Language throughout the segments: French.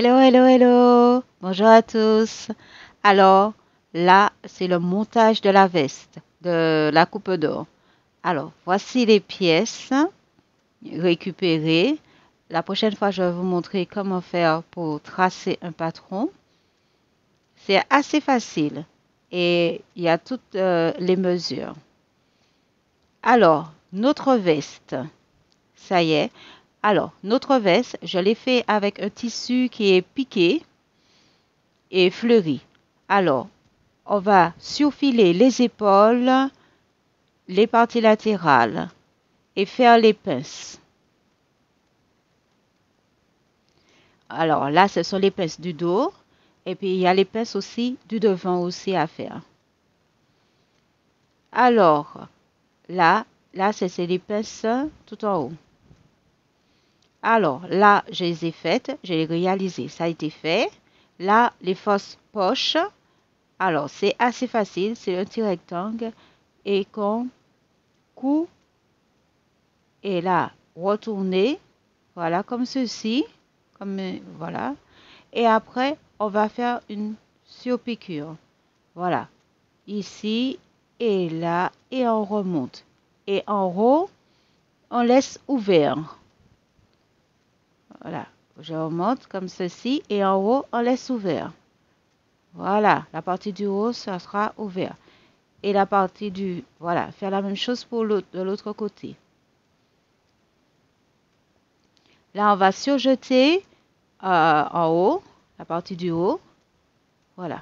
Hello, hello, hello. Bonjour à tous. Alors, là, c'est le montage de la veste, de la coupe d'or. Alors, voici les pièces récupérées. La prochaine fois, je vais vous montrer comment faire pour tracer un patron. C'est assez facile et il y a toutes les mesures. Alors, notre veste, ça y est. Alors, notre veste, je l'ai fait avec un tissu qui est piqué et fleuri. Alors, on va surfiler les épaules, les parties latérales et faire les pinces. Alors là, ce sont les pinces du dos et puis il y a les pinces aussi du devant aussi à faire. Alors, là, c'est les pinces tout en haut. Alors là, je les ai faites, je les ai réalisées, ça a été fait. Là, les fausses poches, alors c'est assez facile, c'est un petit rectangle et qu'on coud et là, retourner, voilà, comme ceci, comme voilà. Et après, on va faire une surpiqûre. Voilà, ici et là, et on remonte. Et en haut, on laisse ouvert. Voilà, je remonte comme ceci et en haut, on laisse ouvert. Voilà, la partie du haut, ça sera ouvert. Et la partie du... Voilà, faire la même chose pour l'autre, de l'autre côté. Là, on va surjeter en haut, la partie du haut. Voilà.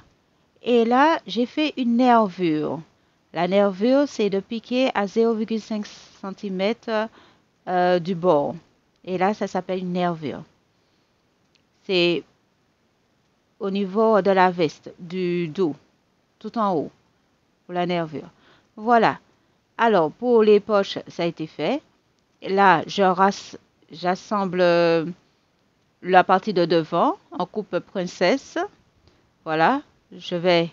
Et là, j'ai fait une nervure. La nervure, c'est de piquer à 0,5 cm du bord. Et là, ça s'appelle une nervure. C'est au niveau de la veste, du dos, tout en haut, pour la nervure. Voilà. Alors, pour les poches, ça a été fait. Là, j'assemble la partie de devant en coupe princesse. Voilà. Je vais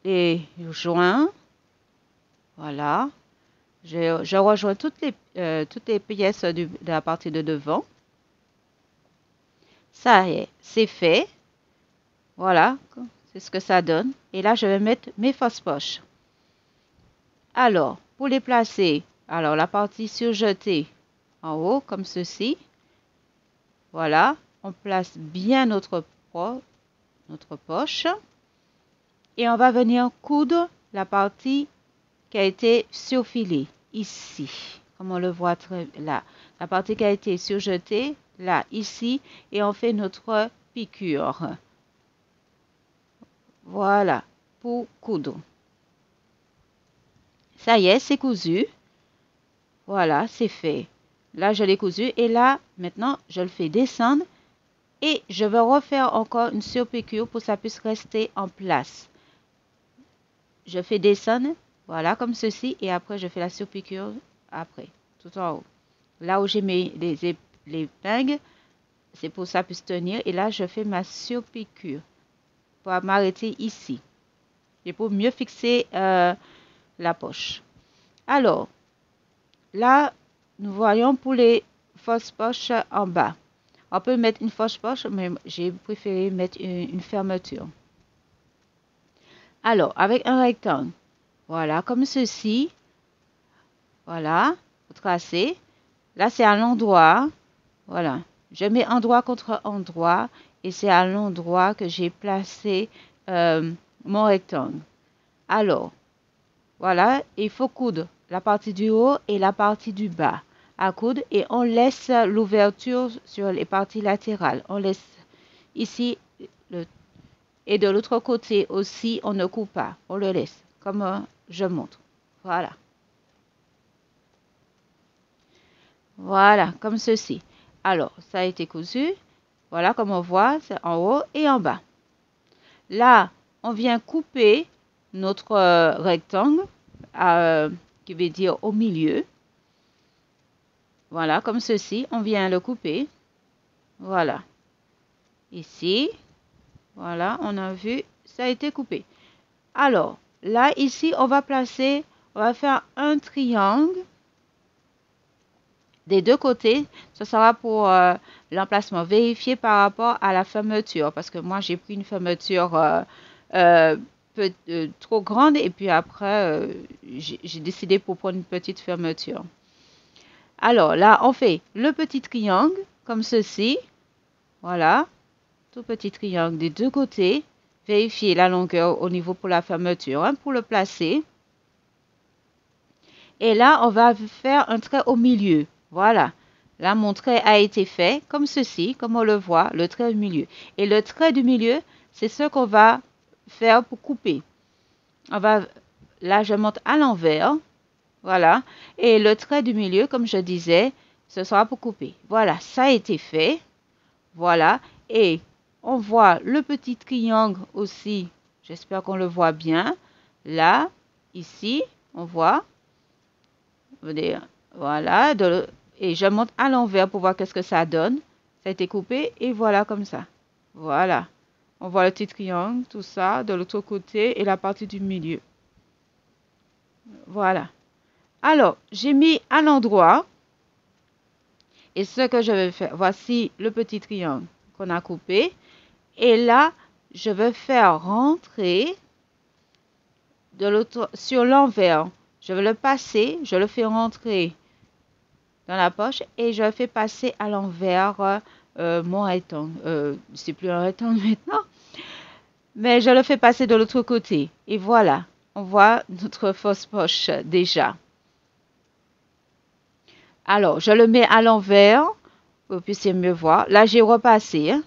les joindre. Voilà. Je rejoins toutes les pièces de la partie de devant. Ça y est, c'est fait. Voilà, c'est ce que ça donne. Et là, je vais mettre mes fausses poches. Alors, pour les placer, alors la partie surjetée en haut, comme ceci. Voilà, on place bien notre poche. Et on va venir coudre la partie qui a été surfilée ici, comme on le voit très là. La partie qui a été surjetée là, ici, et on fait notre piqûre. Voilà, pour coudre. Ça y est, c'est cousu. Voilà, c'est fait. Là, je l'ai cousu et là, maintenant, je le fais descendre et je vais refaire encore une surpiqûre pour que ça puisse rester en place. Je fais descendre, voilà, comme ceci, et après, je fais la surpiqûre après, tout en haut. Là où j'ai mis les épingles, c'est pour que ça puisse tenir. Et là, je fais ma surpiqûre pour m'arrêter ici. Et pour mieux fixer la poche. Alors, là, nous voyons pour les fausses poches en bas. On peut mettre une fausse poche, mais j'ai préféré mettre une fermeture. Alors, avec un rectangle, voilà, comme ceci. Voilà, vous tracez. Là, c'est à l'endroit. Voilà, je mets endroit contre endroit et c'est à l'endroit que j'ai placé mon rectangle. Alors, voilà, il faut coudre la partie du haut et la partie du bas à coudre et on laisse l'ouverture sur les parties latérales. On laisse ici et de l'autre côté aussi, on ne coupe pas, on le laisse comme je montre. Voilà. Voilà, comme ceci. Alors, ça a été cousu. Voilà, comme on voit, c'est en haut et en bas. Là, on vient couper notre rectangle, qui veut dire au milieu. Voilà, comme ceci. On vient le couper. Voilà. Ici. Voilà, on a vu, ça a été coupé. Alors, là, ici, on va faire un triangle des deux côtés, ce sera pour l'emplacement. Vérifier par rapport à la fermeture, parce que moi, j'ai pris une fermeture trop grande et puis après, j'ai décidé pour prendre une petite fermeture. Alors là, on fait le petit triangle, comme ceci. Voilà, tout petit triangle des deux côtés. Vérifier la longueur au niveau pour la fermeture, hein, pour le placer. Et là, on va faire un trait au milieu. Voilà. Là, mon trait a été fait comme ceci, comme on le voit, le trait au milieu. Et le trait du milieu, c'est ce qu'on va faire pour couper. Là, je monte à l'envers. Voilà. Et le trait du milieu, comme je disais, ce sera pour couper. Voilà, ça a été fait. Voilà. Et on voit le petit triangle aussi. J'espère qu'on le voit bien. Là, ici, on voit. Voilà. Et je monte à l'envers pour voir qu'est-ce que ça donne. Ça a été coupé et voilà comme ça. Voilà. On voit le petit triangle, tout ça, de l'autre côté et la partie du milieu. Voilà. Alors, j'ai mis à l'endroit. Et ce que je vais faire, voici le petit triangle qu'on a coupé. Et là, je vais faire rentrer sur l'envers. Je vais le passer, je le fais rentrer dans la poche et je fais passer à l'envers mon rectangle. C'est plus un rectangle maintenant, mais je le fais passer de l'autre côté. Et voilà, on voit notre fausse poche déjà. Alors, je le mets à l'envers pour que vous puissiez mieux voir. Là, j'ai repassé. Hein.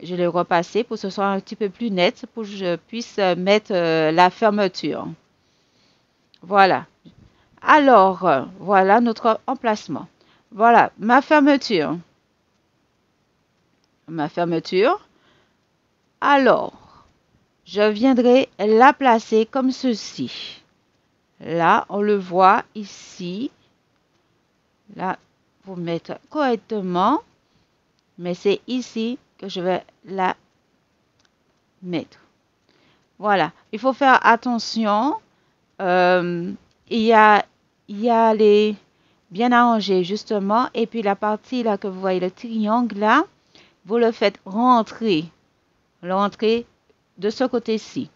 Je l'ai repassé pour que ce soit un petit peu plus net, pour que je puisse mettre la fermeture. Voilà. Alors, voilà notre emplacement. Voilà, ma fermeture. Ma fermeture. Alors, je viendrai la placer comme ceci. Là, on le voit ici. Là, pour mettre correctement. Mais c'est ici que je vais la mettre. Voilà, il faut faire attention. Il y a les bien arrangés justement. Et puis la partie là que vous voyez, le triangle là, vous le faites rentrer. Le rentrer de ce côté-ci.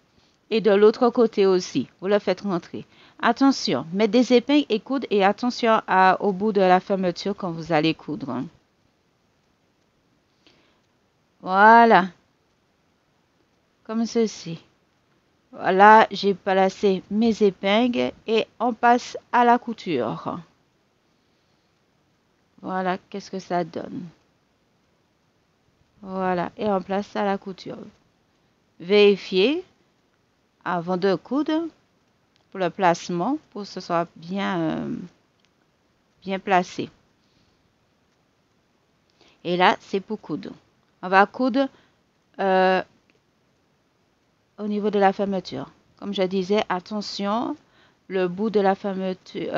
Et de l'autre côté aussi. Vous le faites rentrer. Attention, mettez des épingles et coudre et attention au bout de la fermeture quand vous allez coudre. Voilà. Comme ceci. Voilà, j'ai placé mes épingles et on passe à la couture. Voilà, qu'est-ce que ça donne. Voilà, et on place à la couture. Vérifiez avant de coudre pour le placement, pour que ce soit bien placé. Et là, c'est pour coudre. On va coudre au niveau de la fermeture. Comme je disais, attention, le bout de la fermeture,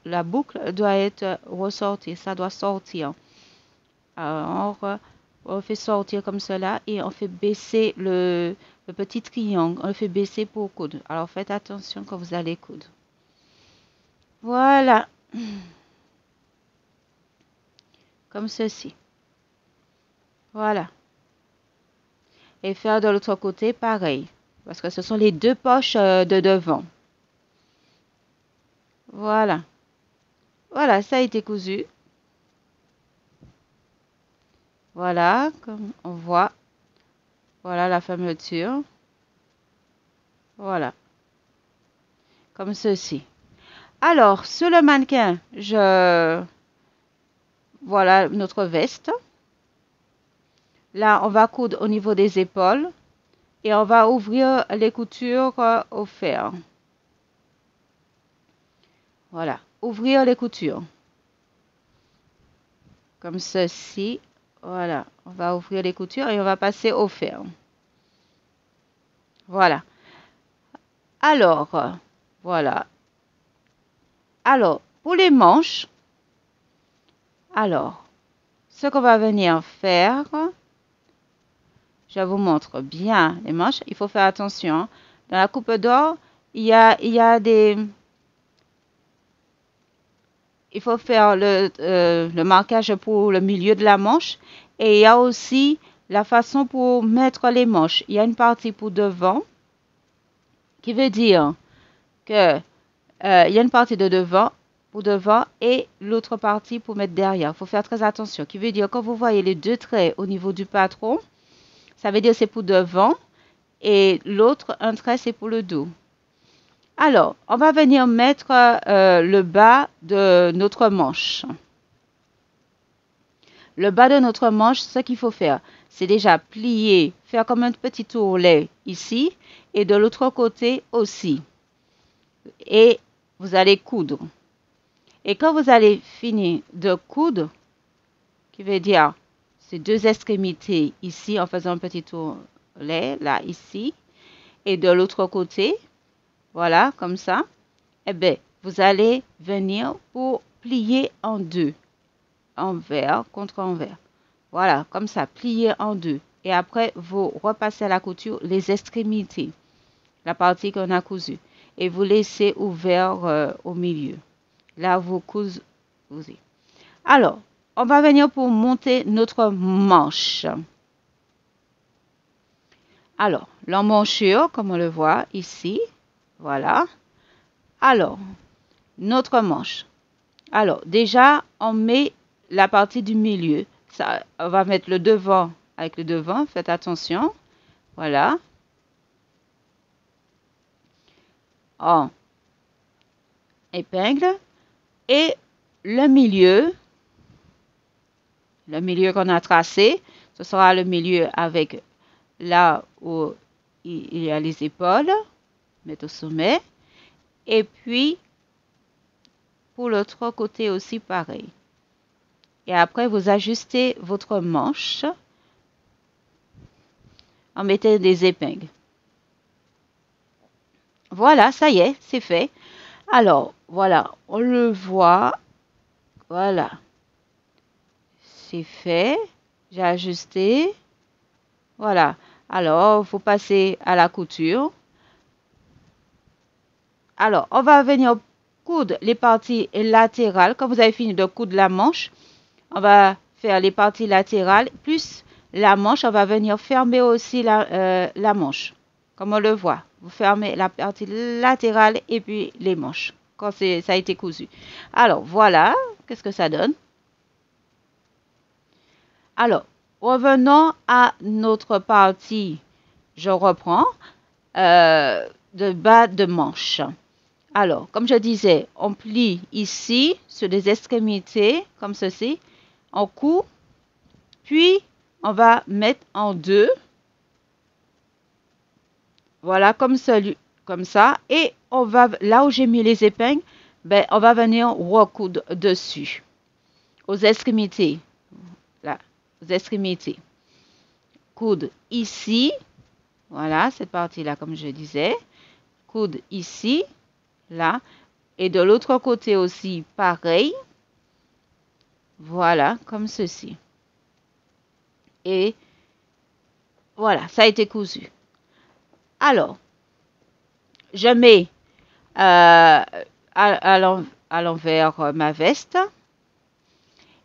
la boucle doit être ressortie, ça doit sortir. Alors, on fait sortir comme cela et on fait baisser le petit triangle, on le fait baisser pour coudre. Alors, faites attention quand vous allez coudre. Voilà. Comme ceci. Voilà. Et faire de l'autre côté pareil. Parce que ce sont les deux poches de devant. Voilà. Voilà, ça a été cousu. Voilà, comme on voit. Voilà la fermeture. Voilà. Comme ceci. Alors, sur le mannequin, voilà notre veste. Là, on va coudre au niveau des épaules. Et on va ouvrir les coutures au fer. Voilà, ouvrir les coutures. Comme ceci. Voilà, on va ouvrir les coutures et on va passer au fer. Voilà. Alors, voilà. Alors, pour les manches, ce qu'on va venir faire, je vous montre bien les manches. Il faut faire attention. Dans la coupe d'or, il y a des... il faut faire le marquage pour le milieu de la manche. Et il y a aussi la façon pour mettre les manches. Il y a une partie pour devant, qui veut dire que il y a une partie de devant pour devant et l'autre partie pour mettre derrière. Il faut faire très attention. Qui veut dire quand vous voyez les deux traits au niveau du patron, ça veut dire c'est pour devant et l'autre un trait c'est pour le dos. Alors, on va venir mettre le bas de notre manche. Le bas de notre manche, ce qu'il faut faire, c'est déjà plier, faire comme un petit ourlet ici et de l'autre côté aussi. Et vous allez coudre. Et quand vous allez finir de coudre, qui veut dire ces deux extrémités ici en faisant un petit ourlet, là, ici, et de l'autre côté, voilà, comme ça, eh bien, vous allez venir pour plier en deux, envers contre envers. Voilà, comme ça, plier en deux. Et après, vous repassez à la couture les extrémités, la partie qu'on a cousue. Et vous laissez ouvert au milieu. Là, vous cousez. Alors, on va venir pour monter notre manche. Alors, l'emmanchure, comme on le voit ici. Voilà. Alors, notre manche. Alors, déjà, on met la partie du milieu. Ça, on va mettre le devant avec le devant. Faites attention. Voilà. On épingle. Et le milieu qu'on a tracé, ce sera le milieu avec là où il y a les épaules, mettre au sommet. Et puis, pour l'autre côté aussi, pareil. Et après, vous ajustez votre manche en mettant des épingles. Voilà, ça y est, c'est fait. Alors, voilà, on le voit. Voilà. C'est fait. J'ai ajusté. Voilà. Alors, vous passez à la couture. Alors, on va venir coudre les parties latérales. Quand vous avez fini de coudre la manche, on va faire les parties latérales. Plus la manche, on va venir fermer aussi la manche. Comme on le voit. Vous fermez la partie latérale et puis les manches. Quand ça a été cousu. Alors, voilà. Qu'est-ce que ça donne? Alors, revenons à notre partie. Je reprends de bas de manche. Alors, comme je disais, on plie ici sur les extrémités, comme ceci. On coud, puis on va mettre en deux. Voilà, comme ça. Et on va, là où j'ai mis les épingles, ben, on va venir recoudre dessus, aux extrémités. Là, aux extrémités. Coudre ici. Voilà, cette partie-là, comme je disais. Coudre ici, là. Et de l'autre côté aussi, pareil. Voilà, comme ceci. Et voilà, ça a été cousu. Alors, je mets à l'envers ma veste.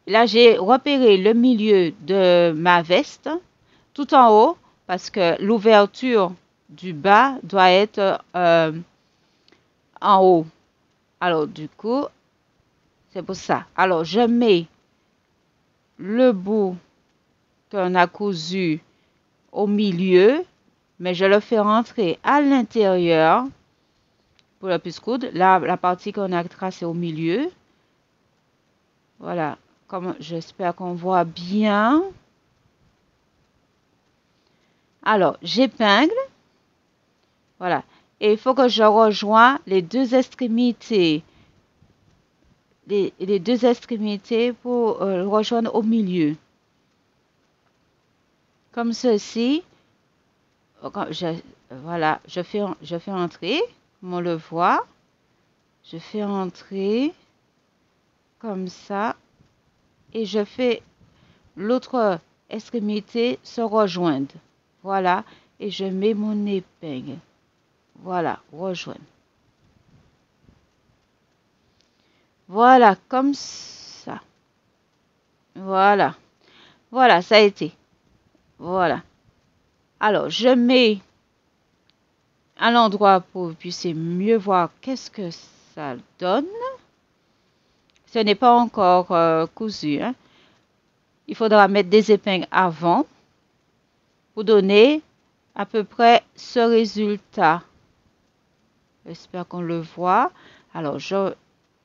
Là, j'ai repéré le milieu de ma veste tout en haut parce que l'ouverture du bas doit être en haut. Alors, du coup, c'est pour ça. Alors, je mets le bout qu'on a cousu au milieu, mais je le fais rentrer à l'intérieur pour le plus coudre. Là, la partie qu'on a tracée au milieu. Voilà. Comme j'espère qu'on voit bien. Alors, j'épingle. Voilà. Et il faut que je rejoigne les deux extrémités. Les deux extrémités pour le rejoindre au milieu. Comme ceci. Voilà, je fais entrer, comme on le voit. Je fais entrer comme ça. Et je fais l'autre extrémité se rejoindre. Voilà, et je mets mon épingle. Voilà, rejoindre. Voilà, comme ça. Voilà. Voilà, ça a été. Voilà. Alors, je mets à l'endroit pour que vous puissiez mieux voir qu'est-ce que ça donne. Ce n'est pas encore cousu, hein. Il faudra mettre des épingles avant pour donner à peu près ce résultat. J'espère qu'on le voit. Alors, je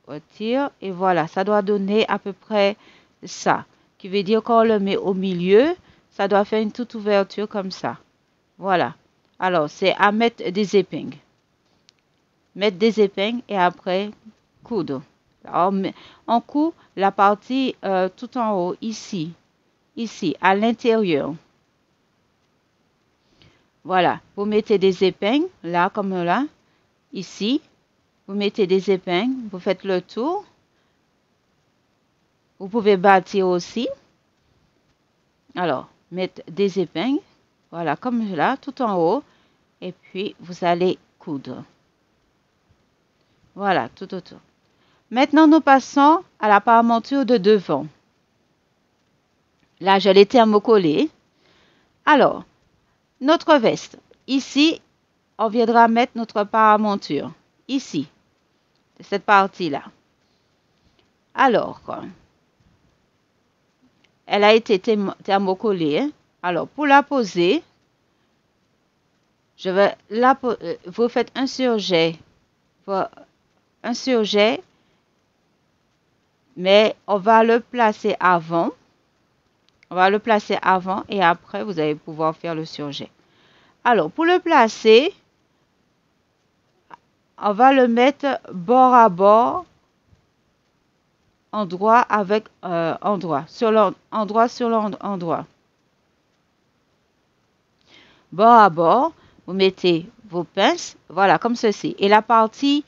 retire et voilà, ça doit donner à peu près ça. Qui veut dire qu'on le met au milieu, ça doit faire une toute ouverture comme ça. Voilà. Alors, c'est à mettre des épingles. Mettre des épingles et après coudre. Alors, on coud la partie tout en haut, ici, à l'intérieur. Voilà, vous mettez des épingles, là, comme là, ici. Vous mettez des épingles, vous faites le tour. Vous pouvez bâtir aussi. Alors, mettre des épingles, voilà, comme là, tout en haut. Et puis, vous allez coudre. Voilà, tout autour. Maintenant, nous passons à la paramonture de devant. Là, je l'ai thermocollé. Alors, notre veste. Ici, on viendra mettre notre paramonture. Ici, cette partie-là. Alors, elle a été thermocollée. Alors, pour la poser, vous faites un surjet. Un surjet, mais on va le placer avant. On va le placer avant et après, vous allez pouvoir faire le surjet. Alors, pour le placer, on va le mettre bord à bord, endroit avec endroit, endroit sur l'endroit. Bord à bord, vous mettez vos pinces, voilà, comme ceci. Et la partie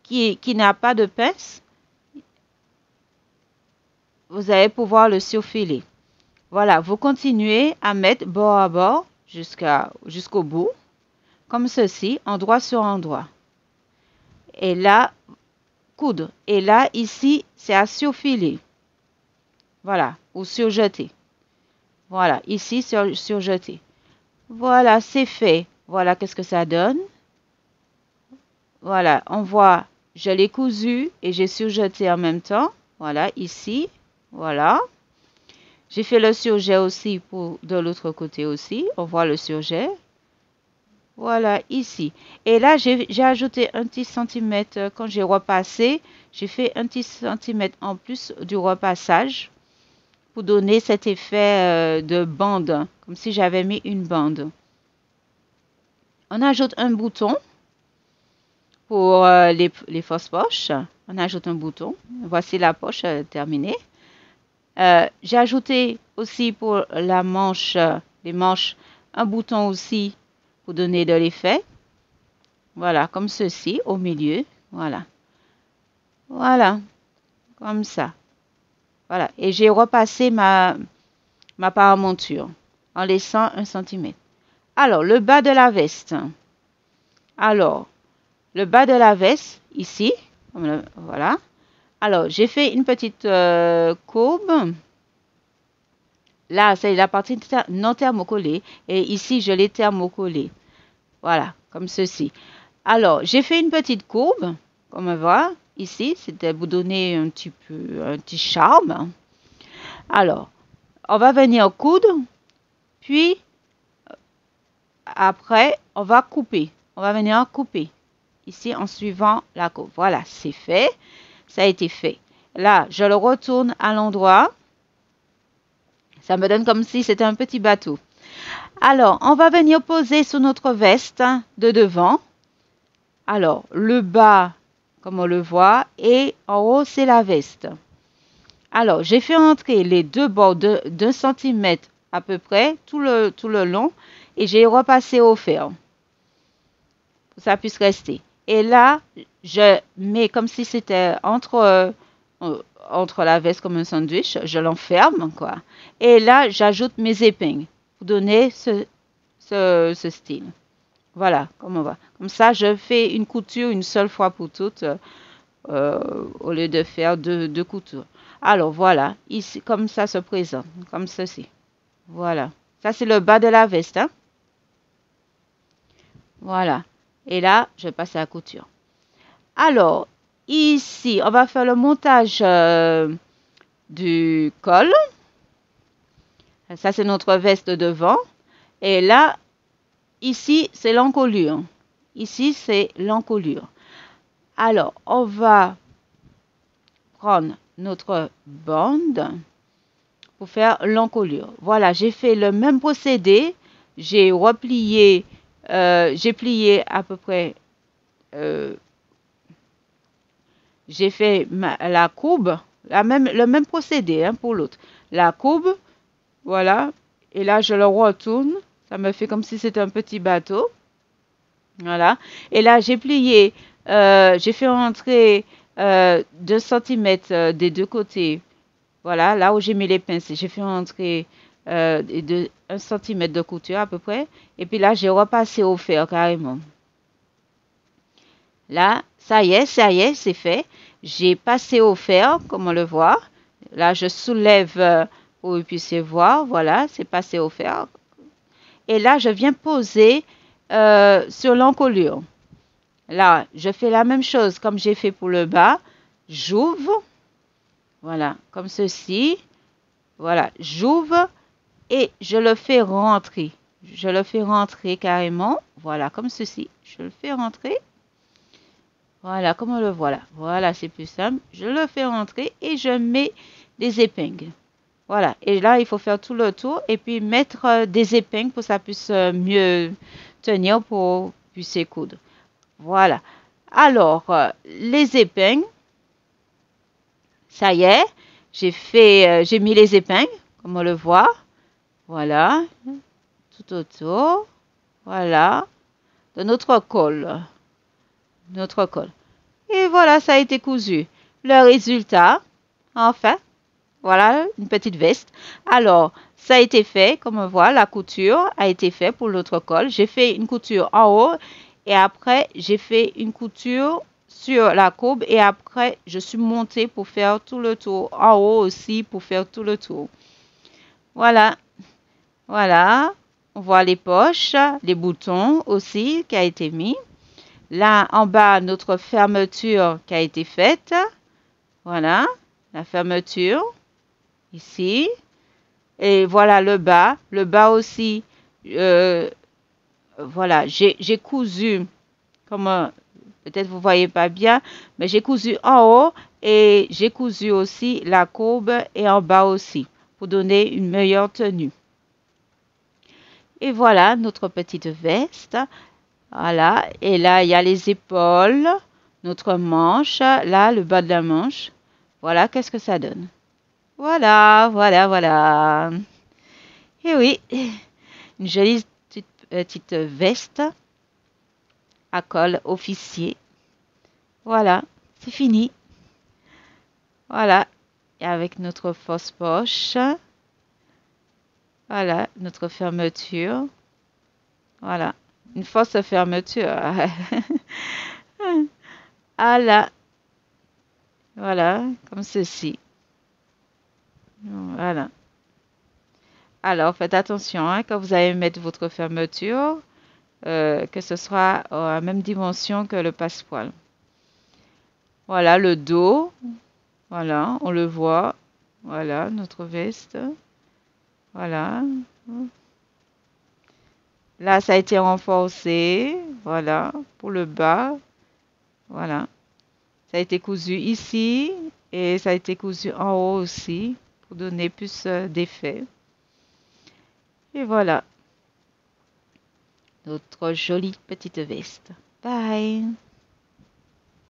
qui n'a pas de pince, vous allez pouvoir le surfiler. Voilà, vous continuez à mettre bord à bord jusqu'au bout, comme ceci, endroit sur endroit. Et là, coudre. Et là, ici, c'est à surfiler. Voilà, ou surjeter. Voilà, ici, surjeter. Voilà, c'est fait. Voilà, qu'est-ce que ça donne. Voilà, on voit, je l'ai cousu et j'ai surjeté en même temps. Voilà, ici, voilà. J'ai fait le surjet aussi pour de l'autre côté aussi. On voit le surjet. Voilà, ici. Et là, j'ai ajouté un petit centimètre. Quand j'ai repassé, j'ai fait un petit centimètre en plus du repassage pour donner cet effet de bande, comme si j'avais mis une bande. On ajoute un bouton pour les fausses poches. On ajoute un bouton. Voici la poche terminée. J'ai ajouté aussi pour la manche, les manches, un bouton aussi pour donner de l'effet. Voilà, comme ceci, au milieu. Voilà. Voilà, comme ça. Voilà, et j'ai repassé ma paramonture en laissant 1 cm. Alors, le bas de la veste. Alors, le bas de la veste, ici, voilà. Alors, j'ai fait une petite courbe. Là, c'est la partie non thermocollée. Et ici, je l'ai thermocollée. Voilà, comme ceci. Alors, j'ai fait une petite courbe, comme on voit. Ici, c'était vous donner un petit charme. Alors, on va venir coudre. Puis, après, on va couper. On va venir couper. Ici, en suivant la courbe. Voilà, c'est fait. Ça a été fait. Là, je le retourne à l'endroit. Ça me donne comme si c'était un petit bateau. Alors, on va venir poser sur notre veste de devant. Alors, le bas, comme on le voit, et en haut, c'est la veste. Alors, j'ai fait entrer les deux bords d'1 cm à peu près, tout le long, et j'ai repassé au fer pour que ça puisse rester. Et là, je mets comme si c'était entre la veste comme un sandwich, je l'enferme, quoi. Et là, j'ajoute mes épingles pour donner ce style. Voilà, comme on va. Comme ça, je fais une couture une seule fois pour toutes au lieu de faire deux coutures. Alors voilà, ici, comme ça se présente, comme ceci. Voilà, ça c'est le bas de la veste, hein. Voilà, et là, je passe à la couture. Alors, ici, on va faire le montage du col. Ça, c'est notre veste devant. Et là, ici, c'est l'encolure. Ici, c'est l'encolure. Alors, on va prendre notre bande pour faire l'encolure. Voilà, j'ai fait le même procédé. J'ai replié, j'ai plié à peu près, j'ai fait la courbe, le même procédé, hein, pour l'autre. La courbe, voilà, et là je le retourne. Ça me fait comme si c'était un petit bateau. Voilà. Et là, j'ai plié, j'ai fait rentrer 2 cm des deux côtés. Voilà, là où j'ai mis les pinces, j'ai fait rentrer 1 cm de couture à peu près. Et puis là, j'ai repassé au fer carrément. Là, ça y est, c'est fait. J'ai passé au fer, comme on le voit. Là, je soulève pour que vous puissiez voir. Voilà, c'est passé au fer. Et là, je viens poser sur l'encolure. Là, je fais la même chose comme j'ai fait pour le bas. J'ouvre. Voilà, comme ceci. Voilà, j'ouvre et je le fais rentrer. Je le fais rentrer carrément. Voilà, comme ceci. Je le fais rentrer. Voilà, comme on le voit là. Voilà, c'est plus simple. Je le fais rentrer et je mets des épingles. Voilà, et là, il faut faire tout le tour et puis mettre des épingles pour que ça puisse mieux tenir pour puisse coudre. Voilà. Alors, les épingles, ça y est, j'ai mis les épingles, comme on le voit. Voilà, tout autour. Voilà, de notre col. Notre col. Et voilà, ça a été cousu. Le résultat, enfin, voilà, une petite veste. Alors, ça a été fait, comme on voit, la couture a été faite pour l'autre col. J'ai fait une couture en haut et après, j'ai fait une couture sur la courbe et après, je suis montée pour faire tout le tour. En haut aussi pour faire tout le tour. Voilà, voilà. On voit les poches, les boutons aussi qui a été mis. Là, en bas, notre fermeture qui a été faite. Voilà, la fermeture. Ici. Et voilà le bas. Le bas aussi, voilà, j'ai cousu, comme peut-être vous ne voyez pas bien, mais j'ai cousu en haut et j'ai cousu aussi la courbe et en bas aussi pour donner une meilleure tenue. Et voilà notre petite veste. Voilà, et là il y a les épaules, notre manche, là le bas de la manche. Voilà, qu'est-ce que ça donne? Voilà, voilà, voilà. Et oui, une jolie petite veste à col officier. Voilà, c'est fini. Voilà, et avec notre fausse poche. Voilà, notre fermeture. Voilà, une fausse fermeture. Voilà, voilà, comme ceci. Voilà. Alors, faites attention hein, quand vous allez mettre votre fermeture, que ce soit à la même dimension que le passepoil. Voilà le dos. Voilà, on le voit. Voilà, notre veste. Voilà. Là, ça a été renforcé. Voilà, pour le bas. Voilà. Ça a été cousu ici et ça a été cousu en haut aussi pour donner plus d'effet. Et voilà, notre jolie petite veste. Bye!